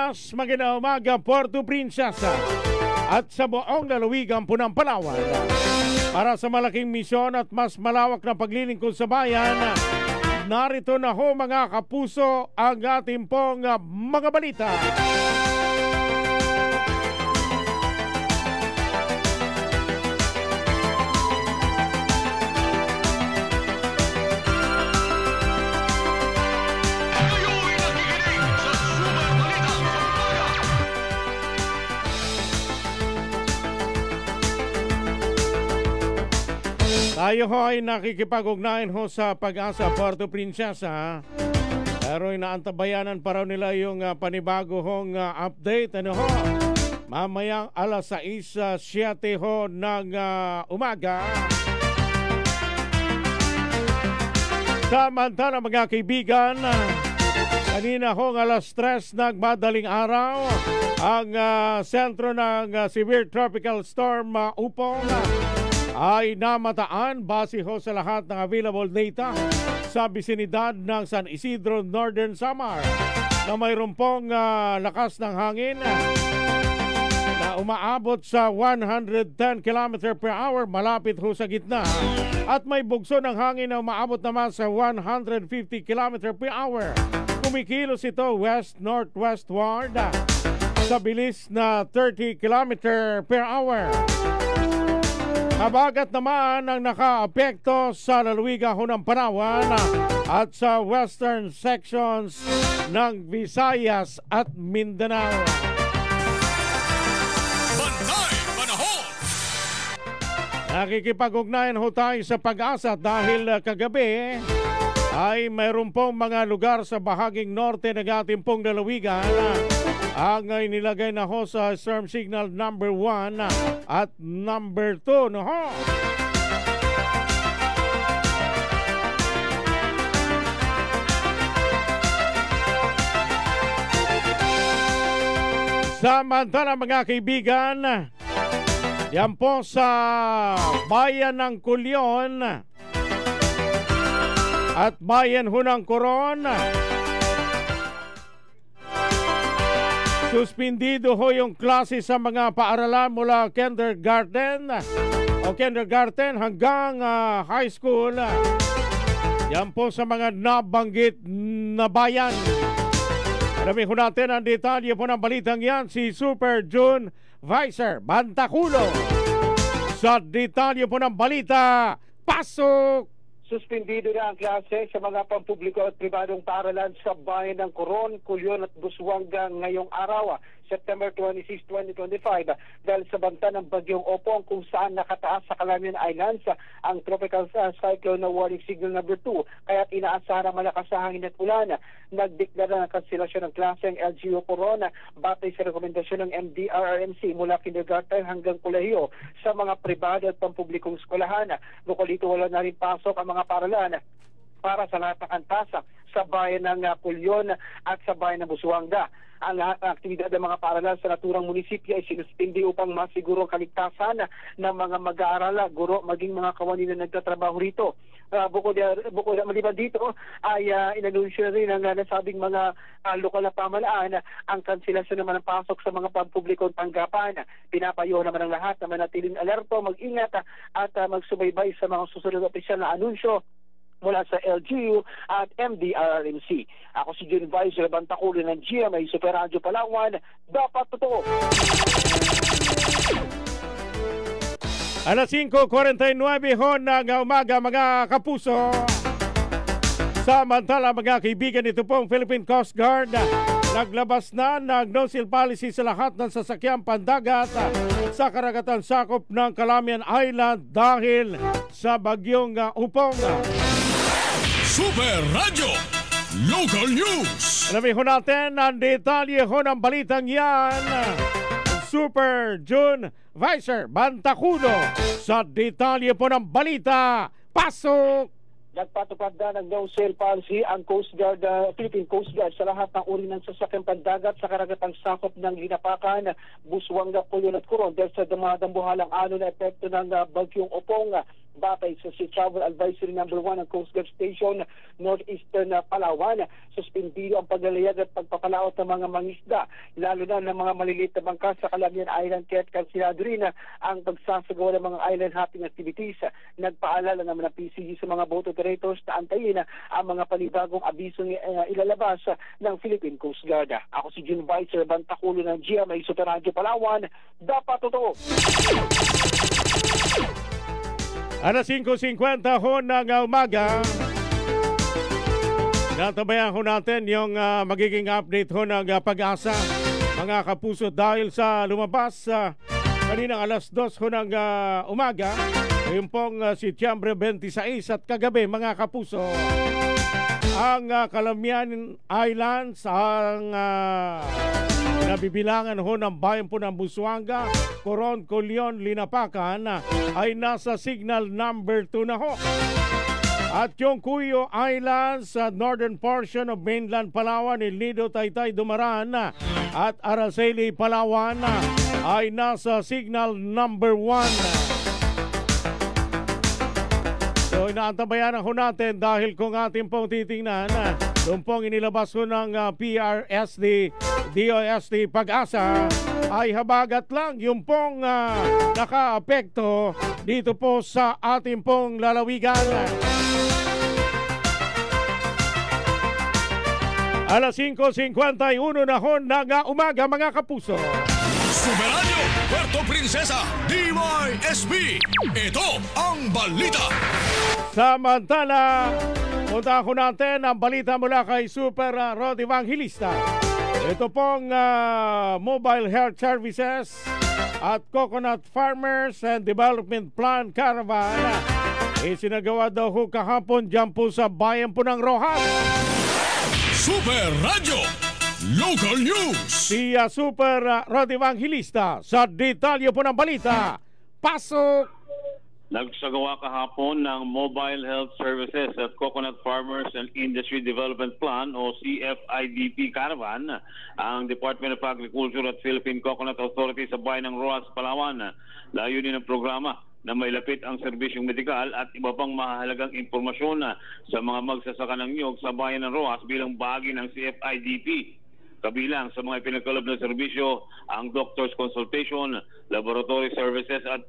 Pilipinas, magandang umaga Puerto Princesa at sa buong lalawigan po ng Palawan. Para sa malaking misyon at mas malawak na paglilingkod sa bayan, narito na ho mga kapuso ang ating pong mga balita. Tayo ho ay nakikipag-ugnayan ho sa Pag-asa Puerto Princesa. Pero inaantabayanan pa raw nila yung panibago hong update. Ano ho? Mamayang alas 6:07 ho ng umaga. Samantala mga kaibigan, kanina hong alas 3 nagmadaling araw, ang sentro ng Severe Tropical Storm Upong ay namataan base ho sa lahat ng available data sa bisinidad ng San Isidro, Northern Samar, na mayroon pong lakas ng hangin na umaabot sa 110 km per hour malapit ho sa gitna, at may bugso ng hangin na umaabot naman sa 150 km per hour. Kumikilos ito west-northwestward sa bilis na 30 km per hour. Habagat naman ang nakaapekto sa lalawigan ho ng Palawan at sa western sections ng Visayas at Mindanao. Bantay Panahon! Nakikipag-ugnayan ho tayo sa Pag-asa dahil kagabi ay mayroon pong mga lugar sa bahaging norte ng ating pong lalawigan ang nilagay na ho sa storm signal number 1 at number 2. No ho? Samantala mga kaibigan, yan po sa bayan ng Culion at bayan ho ng Coron, suspindido ho yung klase sa mga paaralan mula kindergarten hanggang high school. Yan po sa mga nabanggit na bayan. Alamin ho natin ang detalye po ng balitang yan, si Super June Vicer Bantaculo. Sa detalye po ng balita, pasok! Suspendido na ang klase sa mga pampubliko at pribadong paaralan sa bayan ng Coron, Culion at Busuanga ngayong araw, September 26, 2025, dahil sa banta ng bagyong Opong kung saan nakataas sa Calamian Islands ang tropical cyclone na warning signal number 2. Kaya't inaasahan malakas sa hangin at ulan. Nagdeklara ng kanselasyon ng klase ang LGU Coron batay sa rekomendasyon ng MDRRMC mula kindergarten hanggang kolehiyo sa mga pribado at pampublikong eskwelahan. Bukod dito, wala na rin pasok ang mga paaralan para sa lahat ng antas sa bayan ng Culion at sa bayan ng Busuanga. Ang aktibidad ng mga paaralan sa naturang munisipyo ay sinuspindi upang masiguro ang kaligtasan ng mga mag-aaral, guro, maging mga kawani na nagtatrabaho rito. Bukod maliban dito ay inanunsyo rin ng nasabing mga lokal na pamahalaan ang kanselasyon naman ng pasok sa mga pampublikong tanggapan. Pinapayo naman ang lahat na manatiling alerto, mag-ingat at magsubaybay sa mga susunod na opisyal na anunsyo mula sa LGU at MDRRMC. Ako si June Vicer Bantaculo ng GMA Super Radio Palawan. Dapat totoo. Alas 5:49 ho ng umaga mga kapuso. Samantala mga kaibigan, ito pong Philippine Coast Guard naglabas na ng no-seal policy sa lahat ng sasakyang pandagat sa karagatan sakop ng Calamian Island dahil sa bagyong Upong. Super Radio Local News. Alamin ho natin ang detalye ho ng balitang yan, Super June Vicer Bantaculo. Sa detalye po ng balita, pasok! Nagpatupad na ng no-sail policy ang Coast Guard, Philippine Coast Guard sa lahat ng uri ng sasakyang pandagat sa karagatang sakop ng Linapakan, Busuanga, Culion at Coron dahil sa dambuhalang ano na epekto ng bagyong Opong. Batay sa Sea Travel Advisory number 1 ng Coast Guard Station Northeastern Palawan, suspendido ang paglalayag at pagpapalaot ng mga mangisda, lalo na ng mga maliliit na bangka sa Calamian Island, kaya't kansilado rin ang pagsasagawa ng mga island hopping activities. Nagpaalala naman ng PCG sa mga boat operators na antayin ang mga panibagong abisong ilalabas ng Philippine Coast Guard. Ako si June Vicer Bantakulo ng GMA Super Radio Palawan. Dapat totoo. Alas 5:50 ho ng umaga. Natabayan ho natin yung magiging update ho ng Pag-asa, mga kapuso, dahil sa lumabas kaninang alas 2 ho ng umaga, yung pong Setyembre 26 at kagabi, mga kapuso, ang Calamian Islands, ang nabibilangan ho ng bayan po ng Busuanga, Coron, Culion, Linapacan ay nasa signal number 2 na ho. At yung Cuyo Islands sa northern portion of mainland Palawan, El Nido, Taytay, Dumaran at Araceli, Palawan ay nasa signal number 1. So inaantabayan ho natin dahil kung ating pong titingnan, doon pong inilabas ho ng PRSD, DOST Pag-asa ay habagat lang yung pong naka-apekto dito po sa ating pong lalawigan. Alas 5:51 na ho ng umaga, mga kapuso. Superadyo, Puerto Princesa, DYSB. Ito ang balita. Samantala, punta ko natin ang balita mula kay Super Rod Evangelista. Ito pong Mobile Health Services at Coconut Farmers and Development Plan Caravan isinagawa daw ho kahapon dyan po sa bayan po ng Rojas. Super Radio Local News. Si Super Rod Evangelista sa detalye po ng balita. Pasok! Nagsagawa kahapon ng Mobile Health Services at Coconut Farmers and Industry Development Plan o CFIDP Caravan ang Department of Agriculture at Philippine Coconut Authority sa bayan ng Rojas, Palawan. Layunin ng programa na mailapit ang serbisyong medikal at iba pang mahalagang impormasyon sa mga magsasaka ng niyog sa bayan ng Rojas bilang bahagi ng CFIDP. Kabilang sa mga pinagkaloob na serbisyo ang doctor's consultation, laboratory services at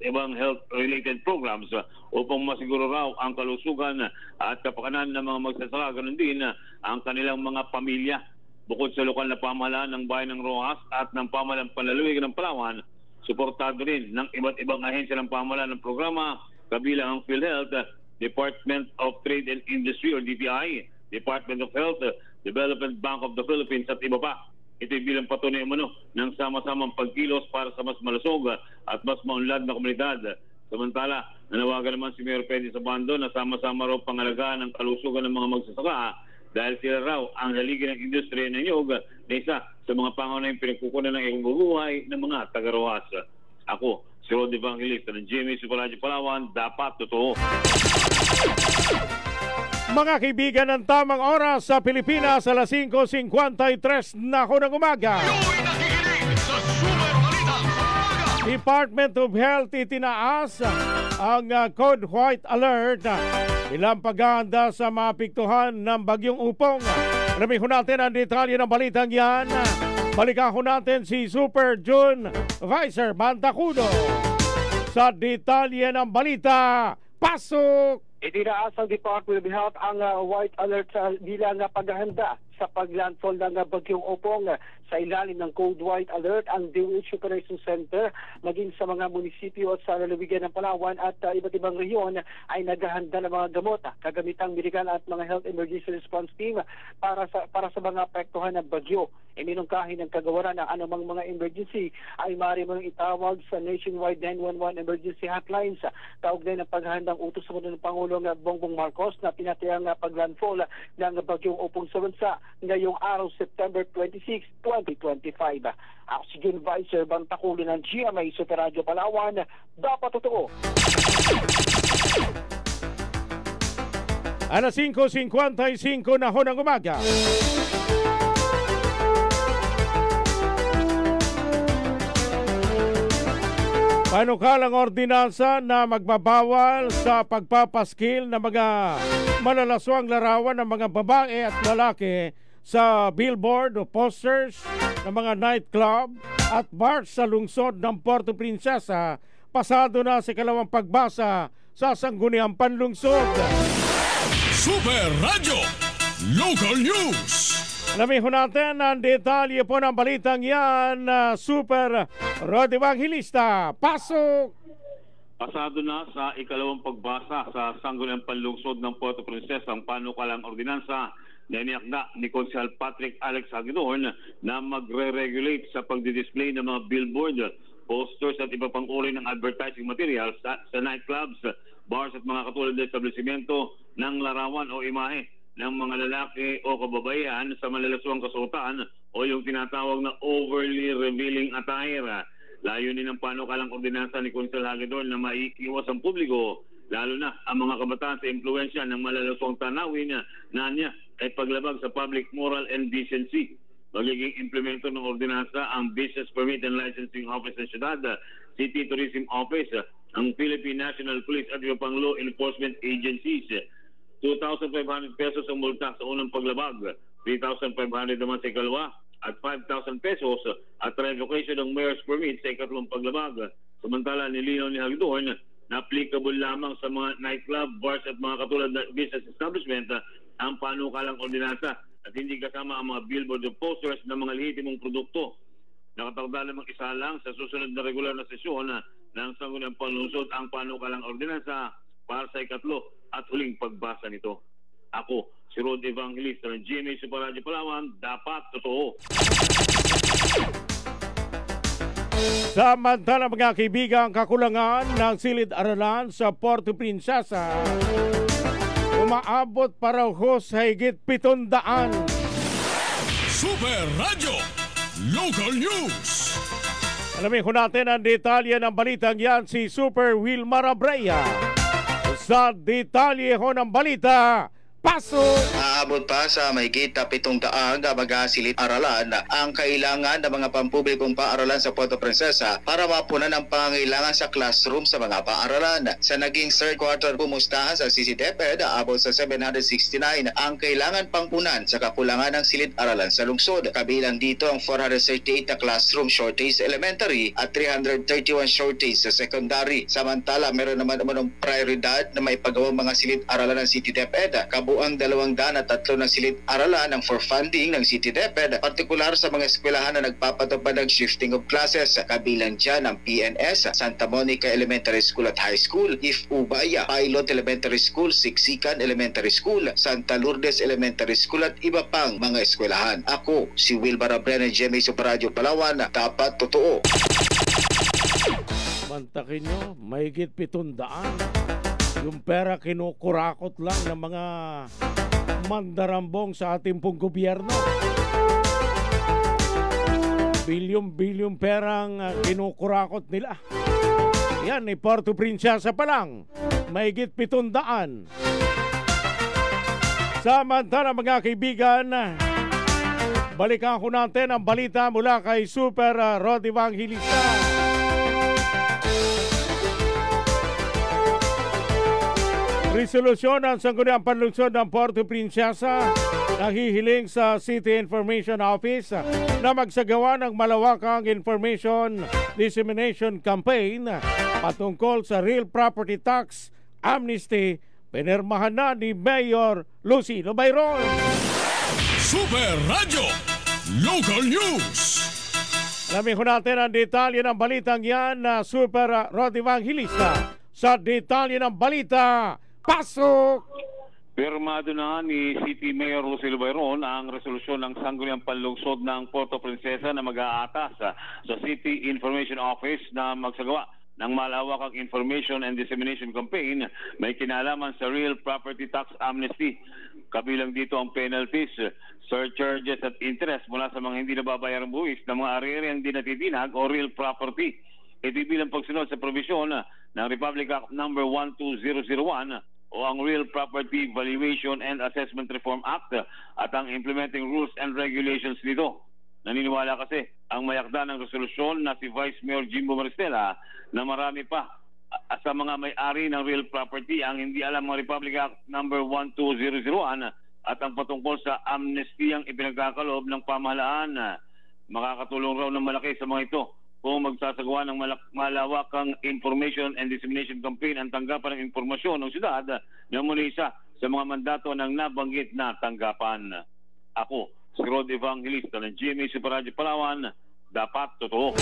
ibang health-related programs upang masiguro raw ang kalusugan at kapakanan ng mga magsasaka, ganun din ang kanilang mga pamilya. Bukod sa lokal na pamahalaan ng bayan ng Rojas at ng pamahalaan panlalawigan ng Palawan, suportado rin ng iba't ibang ahensya ng pamahalaan ng programa, kabilang ang PhilHealth, Department of Trade and Industry o DTI, Department of Health, Development Bank of the Philippines at iba pa. Ito'y bilang patunay umano ng sama-samang pagkilos para sa mas malusog at mas maunlad na komunidad. Samantala, nanawagan naman si Mayor Pedro Sabando na sama-sama raw pangalagaan ng kalusugan ng mga magsasaka dahil sila raw ang haligi ng industriya ng niyog na isa sa mga pangunahing pinagkukunan ng ikabubuhay ng mga taga-Rojas. Ako, si Rod Evangelista ng GMA Super Radio Palawan, dapat totoo. Mga kaibigan, ng tamang oras sa Pilipinas, alas 5:53 na ho ng umaga. Department of Health itinaas ang Code White Alert ilang paghahanda sa maapektuhan ng Bagyong Upong. Alamin ho natin ang detalye ng balitang yan. Balikan ho natin si Super June Vicer Bantacudo sa detalye ng balita. Pasok! Itinaas ang Department of Health ang White Alert bilang paghahanda sa paglandfall ng Bagyong Upong. Sa ilalim ng Code White Alert, ang DOH Operation Center maging sa mga munisipyo at sa lalawigan ng Palawan at iba't ibang rehiyon ay naghahanda ng mga gamot, kagamitang medikal at mga health emergency response team para sa mga apektuhan ng bagyo. Iminungkahi ng kagawaran ng anumang mga emergency ay maaari mong itawag sa nationwide 911 emergency hotlines kaugnay ng paghahandang utos sa ng Pangulong Bongbong Marcos na tinatayang paglandfall ng Bagyong Upong sa bansa ngayong araw September 26, 2025. Ako si June Vicer Bantaculo ng GMA Super Radio Palawan. Dapat totoo. Alas 5:55 na ho ng umaga. panukalang ordinansa na magbabawal sa pagpapaskil ng mga malalaswang larawan ng mga babae at lalaki sa billboard o posters ng mga nightclub at bars sa lungsod ng Puerto Princesa. Pasado na sa ikalawang pagbasa sa Sangguniang Panlungsod. Super Radio Local News. Alamin natin ang detalye po ng balitang yan. Super Rod Evangelista, pasok! Pasado na sa ikalawang pagbasa sa Sangguniang Panlungsod ng Puerto Princesa ang panukalang ordinansa na iniakda ni Konsehal Patrick Alex Hagedorn na magre-regulate sa pagdidisplay ng mga billboard, posters at iba pang uri ng advertising materials sa nightclubs, bars at mga katulad na establishmento ng larawan o imahe ng mga lalaki o kababaihan sa malalaswang kasuotan o yung tinatawag na overly revealing attire. Layunin ng panukalang ordinansa ni Konsehal Hagedorn na maiiwas ang publiko, lalo na ang mga kabataan sa impluensya ng malalaswang tanawin na niya ay paglabag sa public moral and decency. Magiging implemento ng ordinansa ang Business Permit and Licensing Office ng Syudad, City Tourism Office, ang Philippine National Police at iba pang law enforcement agencies. 2,500 pesos ang multa sa unang paglabag, 3,500 naman sa ikalawa, at 5,000 pesos at revocation ng mayor's permit sa ikatlong paglabag. Samantala, nilinaw ni Hagedorn na applicable lamang sa mga nightclub, bars at mga katulad na business establishment ang panukalang ordinansa at hindi kasama ang mga billboard o posters ng mga lehitimong produkto. Nakatakda namang isa lang sa susunod na regular na sesyon ng Sangguniang Panlungsod ang panukalang ordinansa para sa ikatlo at huling pagbasa nito. Ako, si Rod Evangelista ng GMA Super Radio Palawan, dapat totoo. Samantala mga kaibigan, kakulangan ng silid-aralan sa Puerto Princesa umaabot para sa higit 700. Super Radio Local News. Alamin ko natin ang detalye ng balitang yan si Super Wilmar Abreya. Sa detalye ho ng balita, pasok! Aabot pa sa mahigit 700 mga silid-aralan ang kailangan ng mga pampublikong paaralan sa Puerto Princesa para mapunan ang pangangailangan sa classroom sa mga paaralan. Sa naging third quarter pumustahan sa CCDeped, aabot sa 769 ang kailangan pangpunan sa kakulangan ng silid-aralan sa lungsod. Kabilang dito ang 438 na classroom shortage sa elementary at 331 shortage sa secondary. Samantala, meron naman umanong prioridad na may pagawang mga silid-aralan ng CCDeped. Ang 203 na silid-aralan ng for funding ng CCDeped, partikular sa mga eskwelahan na nagpapatupad ng shifting of classes. Kabilang dyan ang PNS, Santa Monica Elementary School at High School, Ubaya, Pilot Elementary School, Siksikan Elementary School, Santa Lourdes Elementary School at iba pang mga eskwelahan. Ako, si Wilmar Abreya ng GMA Super Radio Palawan, dapat totoo. Mantakin nyo, mahigit 700. Yung pera kinukurakot lang ng mga mandarambong sa ating pong gobyerno. Bilyon-bilyon perang kinukurakot nila. Yan, ni Puerto Princesa pa lang, mahigit 700. Samantala mga kaibigan, balikan ko natin ang balita mula kay Super Rod Evangelista. Resolusyon ng Sangguniang Panlungsod ng Puerto Princesa nahihiling sa City Information Office na magsagawa ng malawakang information dissemination campaign patungkol sa real property tax amnesty. Pinirmahan na ni Mayor Lucy Bayron. Super Radio Local News. Alamin ko natin ang detalye ng balitang yan na Super Rod Evangelista. Sa detalye ng balita, pasok! Pirmado na ni City Mayor Lucy Bayron ang resolusyon ng Sangguniang Panlungsod ng Puerto Princesa na mag-aatas sa City Information Office na magsagawa ng malawakang information and dissemination campaign may kinalaman sa real property tax amnesty. Kabilang dito ang penalties, surcharges at interest mula sa mga hindi nababayarang buwis ng mga arerang di natitinag o real property. Ito bilang pagsunod sa provision ng Republic Act No. 12001 o ang Real Property Valuation and Assessment Reform Act at ang implementing rules and regulations nito. Naniniwala kasi ang mayakda ng resolusyon na si Vice Mayor Jimbo Maristela na marami pa sa mga may-ari ng real property ang hindi alam ng Republic Act number 12001 at ang patungkol sa amnestiyang ipinagkakaloob ng pamahalaan. Makakatulong raw ng malaki sa mga ito kung magsasagawa ng malawakang information and dissemination campaign ang tanggapan ng impormasyon ng syudad na muli isa sa mga mandato ng nabanggit na tanggapan. Ako, si Rod Evangelista ng GMA Super Radio Palawan, dapat totoo.